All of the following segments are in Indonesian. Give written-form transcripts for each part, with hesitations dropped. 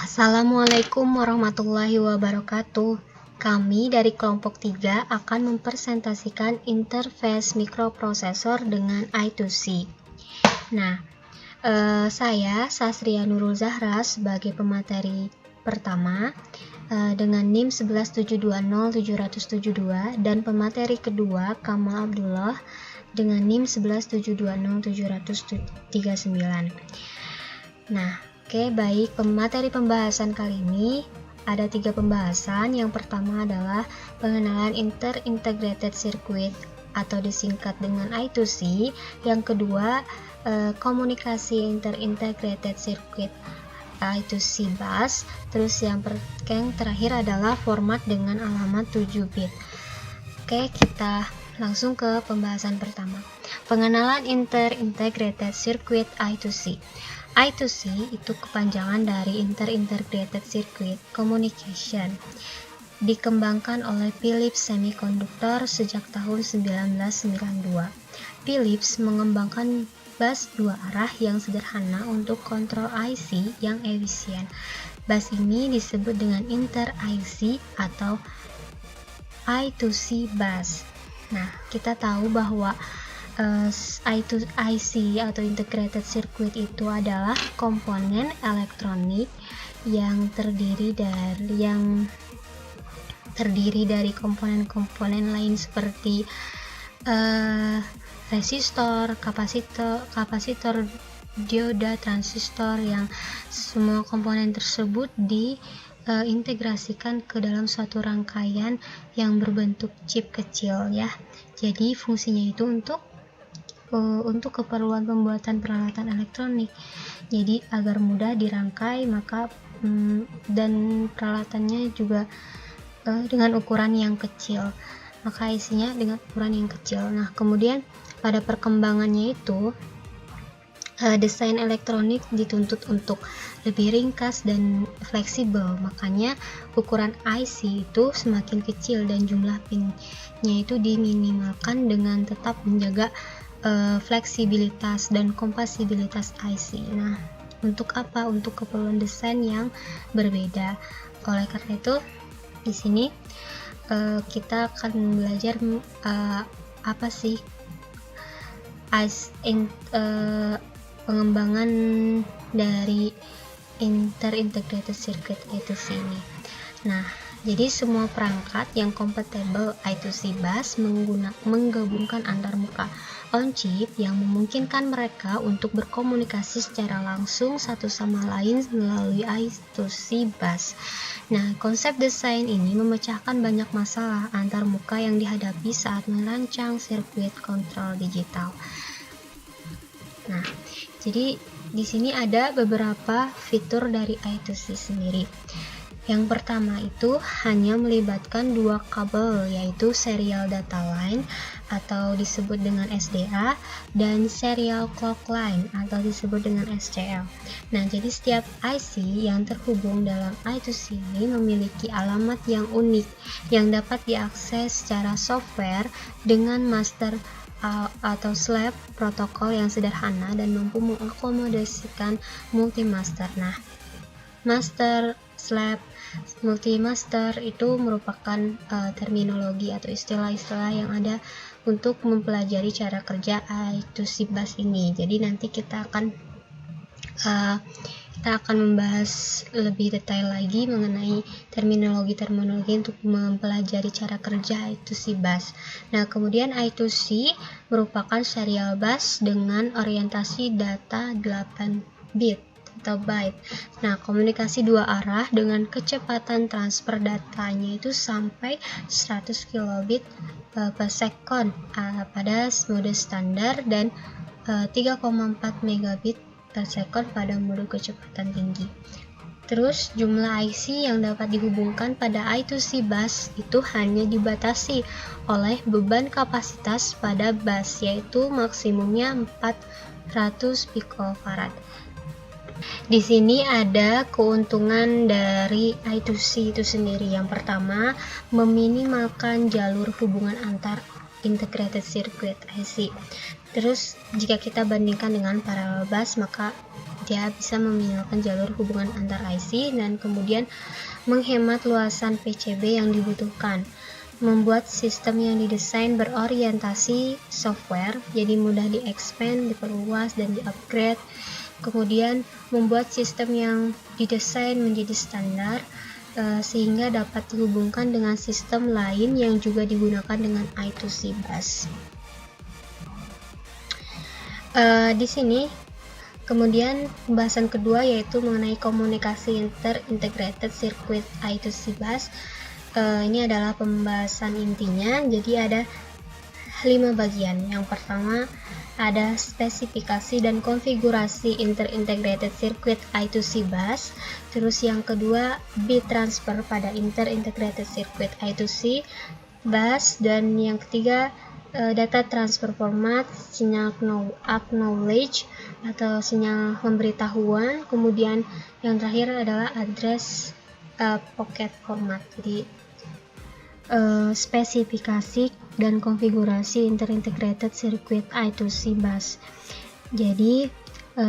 Assalamualaikum warahmatullahi wabarakatuh. Kami dari kelompok 3 akan mempresentasikan interface mikroprosesor dengan I2C. Nah, saya Sasria Nurul Zahra sebagai pemateri pertama dengan NIM 11720-772 dan pemateri kedua Kamal Abdullah dengan NIM 11720-739. Nah, baik, pemateri pembahasan kali ini ada 3 pembahasan. Yang pertama adalah pengenalan Inter-Integrated Circuit atau disingkat dengan I2C. Yang kedua, komunikasi Inter-Integrated Circuit I2C bus. Terus yang terakhir adalah format dengan alamat 7 bit. Kita langsung ke pembahasan pertama. Pengenalan Inter-Integrated Circuit I2C. I2C itu kepanjangan dari Inter-Integrated Circuit Communication. Dikembangkan oleh Philips Semiconductor sejak tahun 1992. Philips mengembangkan bus 2 arah yang sederhana untuk kontrol IC yang efisien. Bus ini disebut dengan Inter-IC atau I2C bus. Nah, kita tahu bahwa I2IC atau Integrated Circuit itu adalah komponen elektronik yang terdiri dari komponen-komponen lain seperti resistor, kapasitor, dioda, transistor, yang semua komponen tersebut diintegrasikan ke dalam suatu rangkaian yang berbentuk chip kecil ya. Jadi fungsinya itu untuk keperluan pembuatan peralatan elektronik. Jadi agar mudah dirangkai, dan peralatannya juga dengan ukuran yang kecil. Maka isinya dengan ukuran yang kecil. Nah, kemudian pada perkembangannya itu desain elektronik dituntut untuk lebih ringkas dan fleksibel. Makanya ukuran IC itu semakin kecil dan jumlah pinnya itu diminimalkan dengan tetap menjaga fleksibilitas dan kompatibilitas IC. Nah, untuk apa? Untuk keperluan desain yang berbeda. Oleh karena itu, di sini kita akan belajar apa sih pengembangan dari Inter-Integrated Circuit I2C ini. Nah, jadi semua perangkat yang kompatibel I2C bus menggabungkan antarmuka on-chip yang memungkinkan mereka untuk berkomunikasi secara langsung satu sama lain melalui I2C bus. Nah, konsep desain ini memecahkan banyak masalah antarmuka yang dihadapi saat merancang sirkuit kontrol digital. Nah, jadi di sini ada beberapa fitur dari I2C sendiri. Yang pertama itu hanya melibatkan 2 kabel, yaitu serial data line atau disebut dengan SDA dan serial clock line atau disebut dengan SCL. Nah, jadi setiap IC yang terhubung dalam I2C ini memiliki alamat yang unik yang dapat diakses secara software dengan master atau slab protokol yang sederhana dan mampu mengakomodasikan multimaster. Nah, master, slab, multimaster itu merupakan terminologi atau istilah-istilah yang ada untuk mempelajari cara kerja I2C bus ini. Jadi nanti kita akan membahas lebih detail lagi mengenai terminologi untuk mempelajari cara kerja I2C bus. Nah, kemudian I2C merupakan serial bus dengan orientasi data 8 bit atau byte. Nah, komunikasi 2 arah dengan kecepatan transfer datanya itu sampai 100 kilobit per second pada mode standar dan 3,4 megabit per second pada mode kecepatan tinggi. Terus jumlah IC yang dapat dihubungkan pada I2C bus itu hanya dibatasi oleh beban kapasitas pada bus, yaitu maksimumnya 400 picofarad. Di sini ada keuntungan dari I2C itu sendiri. Yang pertama, meminimalkan jalur hubungan antar integrated circuit IC. Terus jika kita bandingkan dengan parallel bus, maka dia bisa meminimalkan jalur hubungan antar IC dan kemudian menghemat luasan PCB yang dibutuhkan, membuat sistem yang didesain berorientasi software, jadi mudah di-expand, diperluas, dan di-upgrade. Kemudian membuat sistem yang didesain menjadi standar, sehingga dapat dihubungkan dengan sistem lain yang juga digunakan dengan I2C bus. Di sini kemudian pembahasan kedua yaitu mengenai komunikasi inter-integrated circuit I2C bus. Ini adalah pembahasan intinya, jadi ada 5 bagian. Yang pertama ada spesifikasi dan konfigurasi inter-integrated circuit I2C bus. Terus yang kedua bit transfer pada inter-integrated circuit I2C bus, dan yang ketiga data transfer format, sinyal acknowledge atau sinyal pemberitahuan. Kemudian yang terakhir adalah address pocket format. Jadi spesifikasi dan konfigurasi inter-integrated circuit I2C bus. Jadi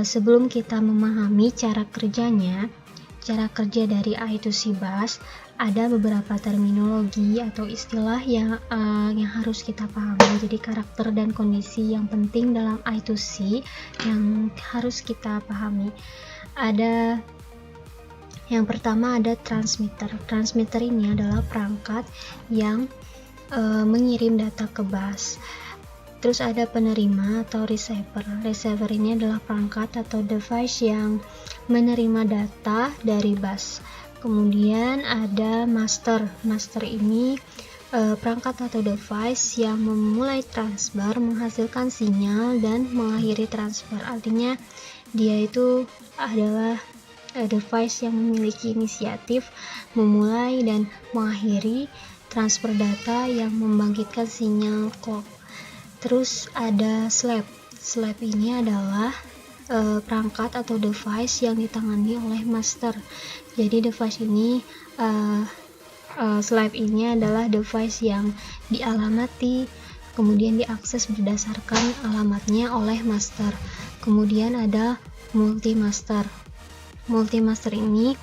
sebelum kita memahami cara kerja dari I2C bus, ada beberapa terminologi atau istilah yang harus kita pahami. Jadi karakter dan kondisi yang penting dalam I2C yang harus kita pahami. Ada yang pertama ada transmitter. Transmitter ini adalah perangkat yang mengirim data ke bus. Terus ada penerima atau receiver. Receiver ini adalah perangkat atau device yang menerima data dari bus. Kemudian ada master. Master ini perangkat atau device yang memulai transfer, menghasilkan sinyal dan mengakhiri transfer. Artinya dia itu adalah device yang memiliki inisiatif memulai dan mengakhiri transfer data yang membangkitkan sinyal clock. Terus ada slave. Slave ini adalah perangkat atau device yang ditangani oleh master. Jadi device ini slave ini adalah device yang dialamati, kemudian diakses berdasarkan alamatnya oleh master. Kemudian ada multi-master. Multi-master ini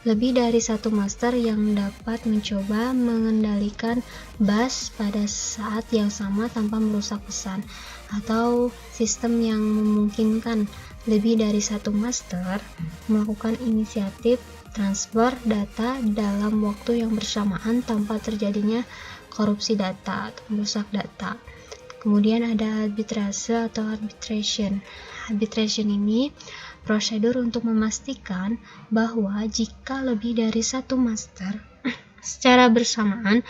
lebih dari satu master yang dapat mencoba mengendalikan bus pada saat yang sama tanpa merusak pesan, atau sistem yang memungkinkan lebih dari satu master melakukan inisiatif transfer data dalam waktu yang bersamaan tanpa terjadinya korupsi data atau merusak data. Kemudian ada arbitrase atau arbitration. Arbitration ini prosedur untuk memastikan bahwa jika lebih dari satu master secara bersamaan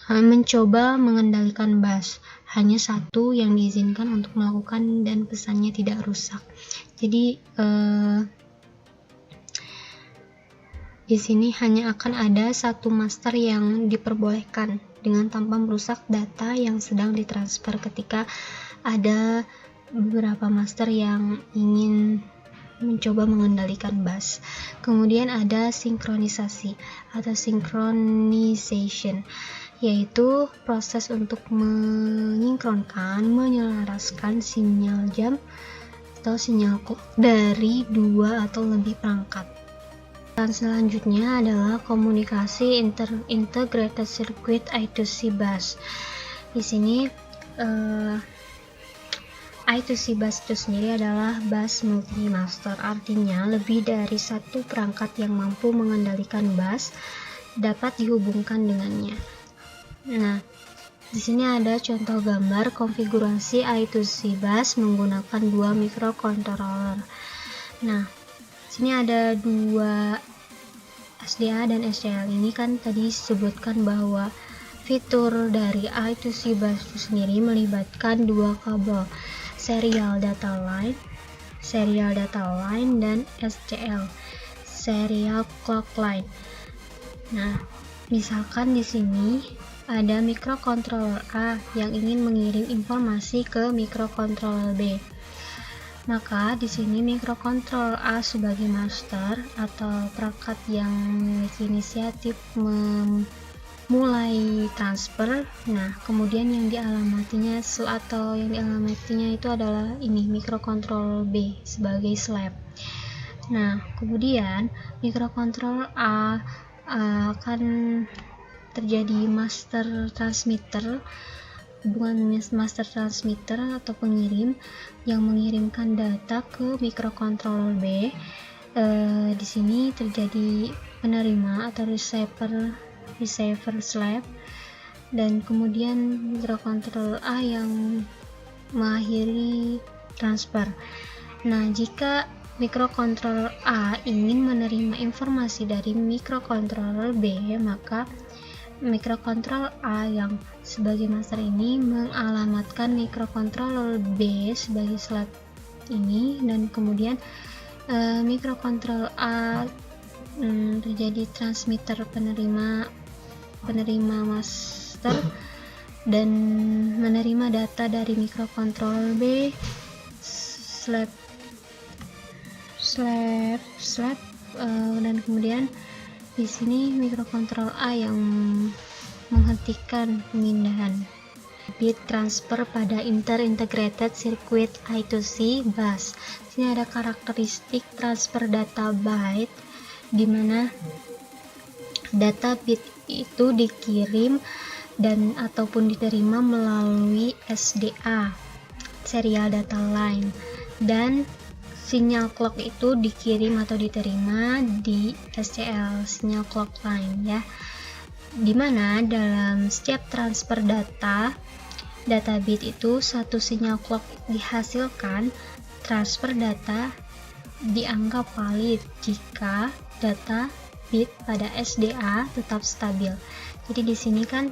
mencoba mengendalikan bus, hanya satu yang diizinkan untuk melakukan dan pesannya tidak rusak. Jadi di sini hanya akan ada satu master yang diperbolehkan dengan tanpa merusak data yang sedang ditransfer ketika ada beberapa master yang ingin mencoba mengendalikan bus. Kemudian ada sinkronisasi atau synchronization, yaitu proses untuk menyinkronkan, menyelaraskan sinyal jam atau sinyal clock dari dua atau lebih perangkat. Dan selanjutnya adalah komunikasi integrated circuit I2C bus. Di sini I2C bus itu sendiri adalah bus multi-master, artinya lebih dari satu perangkat yang mampu mengendalikan bus dapat dihubungkan dengannya. Nah, di sini ada contoh gambar konfigurasi I2C bus menggunakan dua microcontroller. Nah, sini ada dua SDA dan SCL. Ini kan tadi disebutkan bahwa fitur dari I2C bus itu sendiri melibatkan dua kabel, serial data line dan SCL, serial clock line. Nah, misalkan di sini ada microcontroller A yang ingin mengirim informasi ke microcontroller B. Maka di sini microcontroller A sebagai master atau perangkat yang memiliki inisiatif mulai transfer. Nah, kemudian yang dialamatinya itu adalah ini microcontroller B sebagai slave. Nah, kemudian microcontroller A akan terjadi master transmitter, hubungan master transmitter atau pengirim yang mengirimkan data ke microcontroller B. Di sini terjadi penerima atau receiver slave, dan kemudian microcontroller A yang mengakhiri transfer. Nah, jika microcontroller A ingin menerima informasi dari microcontroller B, maka microcontroller A yang sebagai master ini mengalamatkan microcontroller B sebagai slave ini, dan kemudian microcontroller A terjadi transmitter penerima master dan menerima data dari microcontroller B slave, dan kemudian di sini microcontroller A yang menghentikan pemindahan bit transfer pada Inter-Integrated Circuit I2C bus. Sini ada karakteristik transfer data byte, di mana data bit itu dikirim dan ataupun diterima melalui SDA, serial data line, dan sinyal clock itu dikirim atau diterima di SCL, sinyal clock line ya. Dimana dalam setiap transfer data bit itu satu sinyal clock dihasilkan, transfer data dianggap valid jika data bit pada SDA tetap stabil. Jadi di sini kan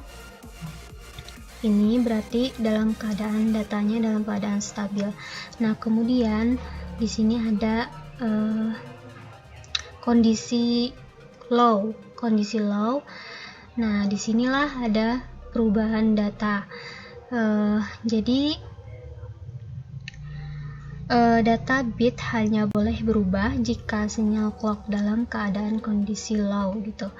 ini berarti dalam keadaan datanya dalam keadaan stabil. Nah, kemudian di sini ada kondisi low. Nah, disinilah ada perubahan data. Jadi data bit hanya boleh berubah jika sinyal clock dalam keadaan kondisi low gitu.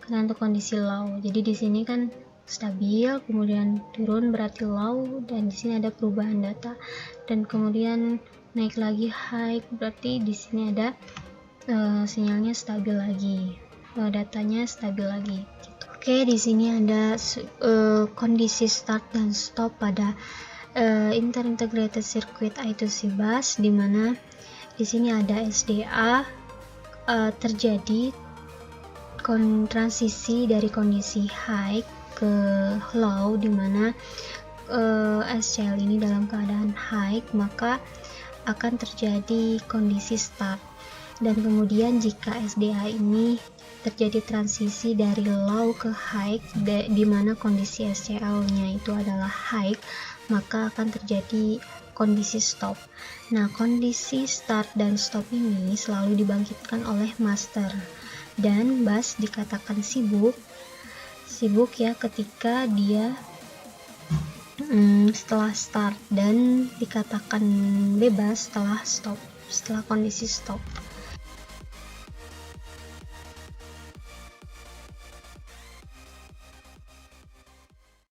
Karena untuk kondisi low. Jadi di sini kan stabil, kemudian turun berarti low, dan di sini ada perubahan data. Dan kemudian naik lagi high, berarti di sini ada sinyalnya stabil lagi. Datanya stabil lagi. Gitu. Oke, di sini ada kondisi start dan stop pada Inter-Integrated Circuit I2C bus, di mana di sini ada SDA, terjadi transisi dari kondisi high ke low, di mana SCL ini dalam keadaan high, maka akan terjadi kondisi start. Dan kemudian jika SDA ini terjadi transisi dari low ke high, di mana kondisi SCL-nya itu adalah high, maka akan terjadi kondisi stop. Nah, kondisi start dan stop ini selalu dibangkitkan oleh master, dan bus dikatakan sibuk ya ketika dia setelah start, dan dikatakan bebas setelah kondisi stop.